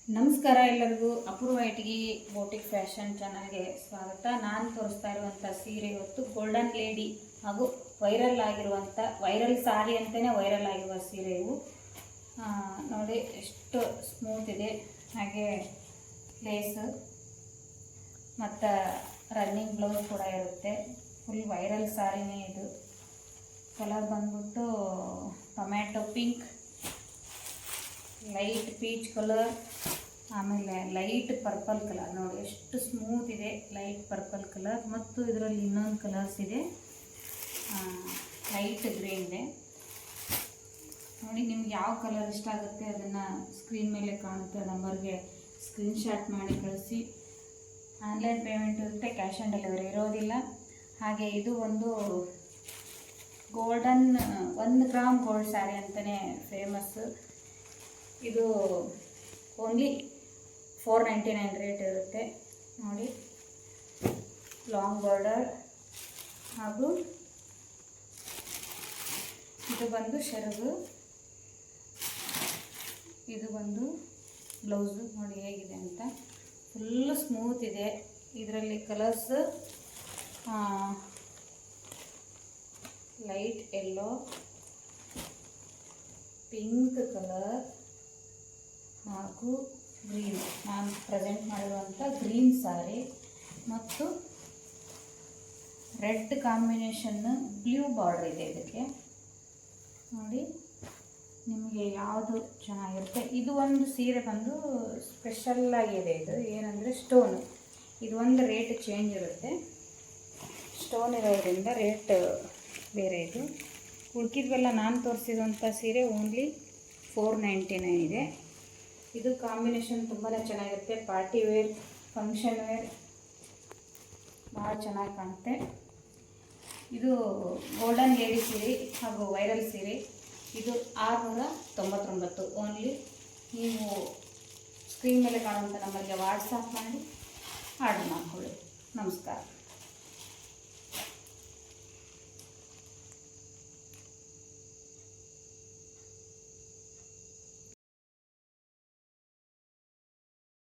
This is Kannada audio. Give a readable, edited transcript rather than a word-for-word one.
ನಮಸ್ಕಾರ ಎಲ್ಲರಿಗೂ. ಅಪೂರ್ವ ಇಟಗಿ ಬೋಟಿಕ್ ಫ್ಯಾಷನ್ ಚಾನಲ್ಗೆ ಸ್ವಾಗತ. ನಾನು ತೋರಿಸ್ತಾ ಇರುವಂಥ ಸೀರೆ ಇವತ್ತು ಗೋಲ್ಡನ್ ಲೇಡಿ ಹಾಗೂ ವೈರಲ್ ಸಾರಿ ಅಂತಲೇ ವೈರಲ್ ಆಗಿರುವ ಸೀರೆ ಇವು. ನೋಡಿ ಎಷ್ಟು ಸ್ಮೂತ್ ಇದೆ, ಹಾಗೆ ಲೇಸ್ ಮತ್ತು ರನ್ನಿಂಗ್ ಬ್ಲೌಸ್ ಕೂಡ ಇರುತ್ತೆ. ಫುಲ್ ವೈರಲ್ ಸಾರಿನೇ ಇದು. ಕಲರ್ ಬಂದ್ಬಿಟ್ಟು tomato pink, light peach colour, ಆಮೇಲೆ ಲೈಟ್ ಪರ್ಪಲ್ ಕಲರ್. ನೋಡಿ ಎಷ್ಟು ಸ್ಮೂತ್ ಇದೆ, ಲೈಟ್ ಪರ್ಪಲ್ ಕಲರ್. ಮತ್ತು ಇದರಲ್ಲಿ ಇನ್ನೊಂದು ಕಲರ್ಸ್ ಇದೆ, ಲೈಟ್ ಗ್ರೀನ್ ಇದೆ. ನೋಡಿ ನಿಮ್ಗೆ ಯಾವ ಕಲರ್ ಇಷ್ಟ ಆಗುತ್ತೆ ಅದನ್ನು ಸ್ಕ್ರೀನ್ ಮೇಲೆ ಕಾಣುತ್ತೆ ನಂಬರ್ಗೆ ಸ್ಕ್ರೀನ್ಶಾಟ್ ಮಾಡಿ ಕಳಿಸಿ. ಆನ್ಲೈನ್ ಪೇಮೆಂಟ್ ಇರುತ್ತೆ, ಕ್ಯಾಶ್ ಆನ್ ಡೆಲಿವರಿ ಇರೋದಿಲ್ಲ. ಹಾಗೆ ಇದು ಒಂದು ಗೋಲ್ಡನ್ 1 ಗ್ರಾಮ್ ಗೋಲ್ಡ್ ಸ್ಯಾರಿ ಅಂತಲೇ ಫೇಮಸ್. ಇದು ಓನ್ಲಿ 499 ರೇಟ್ ಇರುತ್ತೆ. ನೋಡಿ ಲಾಂಗ್ ಬಾರ್ಡರ್, ಹಾಗೂ ಇದು ಬಂದು ಶರಗು, ಇದು ಬಂದು ಬ್ಲೌಸು. ನೋಡಿ ಹೇಗಿದೆ ಅಂತ, ಫುಲ್ಲು ಸ್ಮೂತ್ ಇದೆ. ಇದರಲ್ಲಿ colours light yellow, pink colour ಹಾಗೂ ಗ್ರೀನ್. ನಾನು ಪ್ರೆಸೆಂಟ್ ಮಾಡಿರುವಂಥ ಗ್ರೀನ್ ಸಾರಿ ಮತ್ತು ರೆಡ್ ಕಾಂಬಿನೇಷನ್ನು ಬ್ಲೂ ಬಾರ್ಡರ್ ಇದೆ ಇದಕ್ಕೆ. ನೋಡಿ ನಿಮಗೆ ಯಾವುದು ಚೆನ್ನಾಗಿರುತ್ತೆ. ಇದು ಒಂದು ಸೀರೆ ಬಂದು ಸ್ಪೆಷಲ್ಲಾಗಿದೆ. ಇದು ಏನಂದರೆ ಸ್ಟೋನು. ಇದು ಒಂದು ರೇಟ್ ಚೇಂಜ್ ಇರುತ್ತೆ, ಸ್ಟೋನ್ ಇರೋದ್ರಿಂದ ರೇಟ್ ಬೇರೆ. ಇದು ಉಳ್ಕಿದ್ವೆಲ್ಲ ನಾನು ತೋರಿಸಿರುವಂಥ ಸೀರೆ ಓನ್ಲಿ 499 ಇದೆ. ಇದು ಕಾಂಬಿನೇಷನ್ ತುಂಬಾ ಚೆನ್ನಾಗಿರುತ್ತೆ. ಪಾರ್ಟಿ ವೇರ್, ಫಂಕ್ಷನ್ ವೇರ್ ಭಾಳ ಚೆನ್ನಾಗಿ ಕಾಣುತ್ತೆ. ಇದು ಗೋಲ್ಡನ್ ಲೇಡಿ ಸೀರೆ ಹಾಗೂ ವೈರಲ್ ಸೀರೆ. ಇದು 699 ಓನ್ಲಿ. ನೀವು ಸ್ಕ್ರೀನ್ ಮೇಲೆ ಕಾಣುವಂಥ ನಂಬರ್ಗೆ ವಾಟ್ಸಪ್ ಮಾಡಿ ಆರ್ಡರ್ ಮಾಡಿಕೊಳ್ಳಿ. ನಮಸ್ಕಾರ.